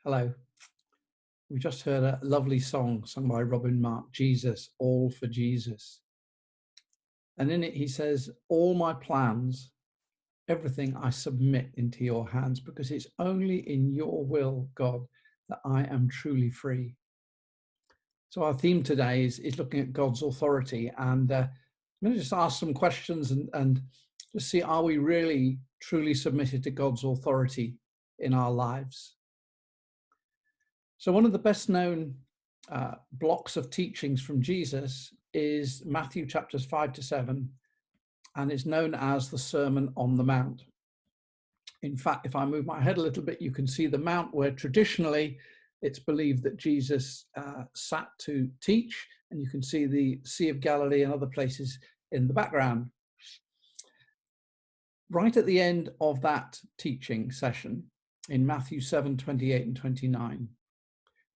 Hello. We just heard a lovely song sung by Robin Mark, Jesus, All for Jesus. And in it, he says, all my plans, everything I submit into your hands, because it's only in your will, God, that I am truly free. So our theme today is looking at God's authority. And I'm going to just ask some questions and just see, are we really truly submitted to God's authority in our lives? So one of the best known blocks of teachings from Jesus is Matthew chapters 5 to 7, and it's known as the Sermon on the Mount. In fact, if I move my head a little bit, you can see the mount where traditionally it's believed that Jesus sat to teach, and you can see the Sea of Galilee and other places in the background. Right at the end of that teaching session in Matthew 7, 28 and 29,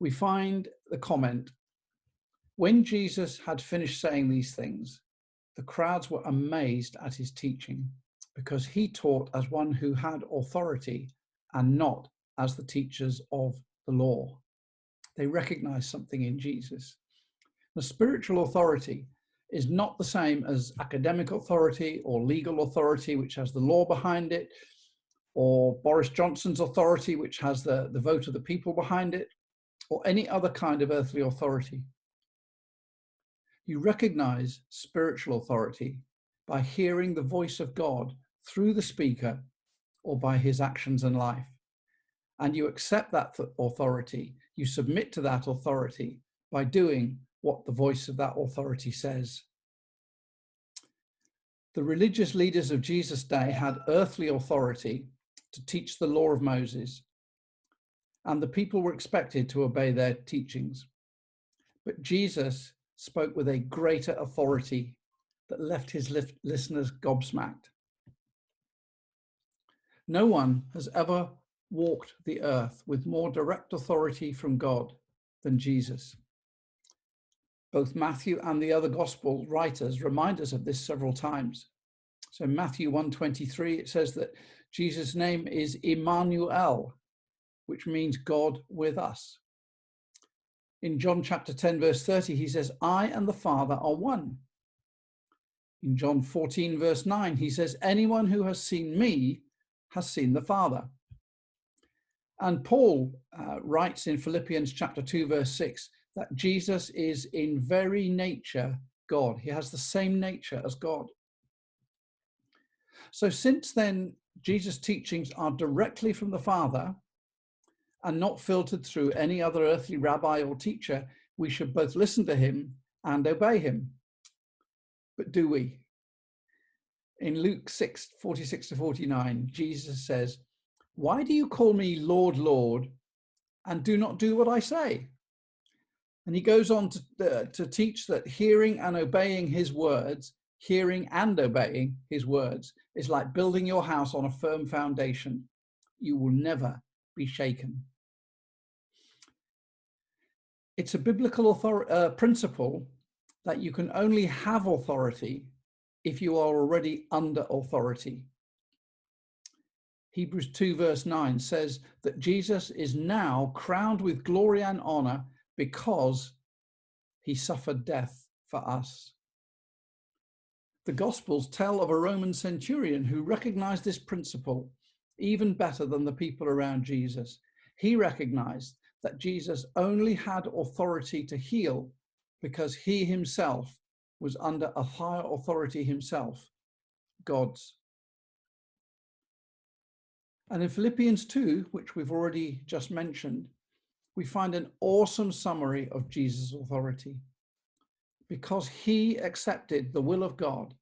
we find the comment, when Jesus had finished saying these things, the crowds were amazed at his teaching, because he taught as one who had authority and not as the teachers of the law. They recognized something in Jesus. The spiritual authority is not the same as academic authority or legal authority, which has the law behind it, or Boris Johnson's authority, which has the vote of the people behind it, or any other kind of earthly authority. You recognize spiritual authority by hearing the voice of God through the speaker or by his actions and life. And you accept that authority, you submit to that authority by doing what the voice of that authority says. The religious leaders of Jesus' day had earthly authority to teach the law of Moses, and the people were expected to obey their teachings. But Jesus spoke with a greater authority that left his listeners gobsmacked. No one has ever walked the earth with more direct authority from God than Jesus. Both Matthew and the other gospel writers remind us of this several times. So in Matthew 1:23, it says that Jesus' name is Emmanuel, which means God with us. In John chapter 10, verse 30, he says, I and the Father are one. In John 14, verse 9, he says, anyone who has seen me has seen the Father. And Paul writes in Philippians chapter 2, verse 6, that Jesus is in very nature God. He has the same nature as God. So since then, Jesus' teachings are directly from the Father and not filtered through any other earthly rabbi or teacher, we should both listen to him and obey him. But do we? In Luke 6, 46 to 49, Jesus says, why do you call me Lord, Lord, and do not do what I say? And he goes on to teach that hearing and obeying his words, is like building your house on a firm foundation. You will never be shaken. It's a biblical principle that you can only have authority if you are already under authority. Hebrews 2 verse 9 says that Jesus is now crowned with glory and honor because he suffered death for us. The Gospels tell of a Roman centurion who recognized this principle even better than the people around Jesus. He recognized that Jesus only had authority to heal because he himself was under a higher authority himself, God's. And in Philippians 2, which we've already just mentioned, we find an awesome summary of Jesus' authority. Because he accepted the will of God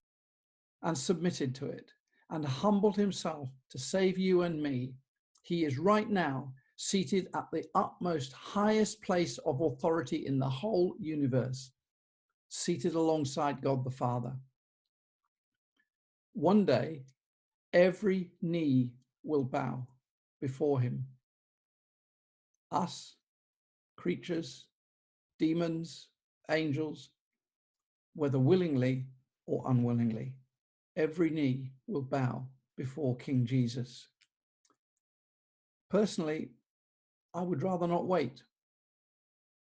and submitted to it and humbled himself to save you and me, he is right now seated at the utmost highest place of authority in the whole universe, seated alongside God the Father. One day, every knee will bow before him. Us, creatures, demons, angels, whether willingly or unwillingly, every knee will bow before King Jesus. Personally, I would rather not wait,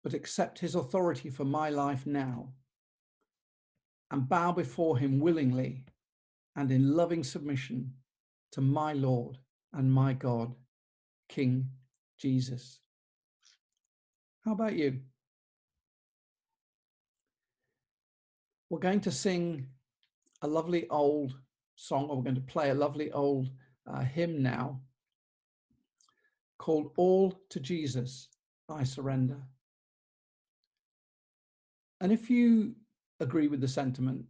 but accept his authority for my life now and bow before him willingly and in loving submission to my Lord and my God, King Jesus. How about you? We're going to sing a lovely old song, or we're going to play a lovely old hymn now called All to Jesus I Surrender. And if you agree with the sentiment,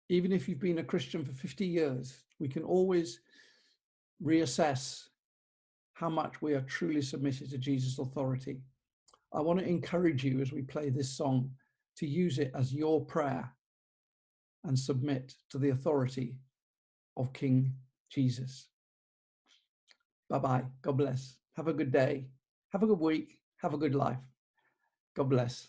even if you've been a Christian for 50 years, we can always reassess how much we are truly submitted to Jesus' authority. I want to encourage you as we play this song to use it as your prayer and submit to the authority of King Jesus. Bye-bye. God bless. Have a good day. Have a good week. Have a good life. God bless.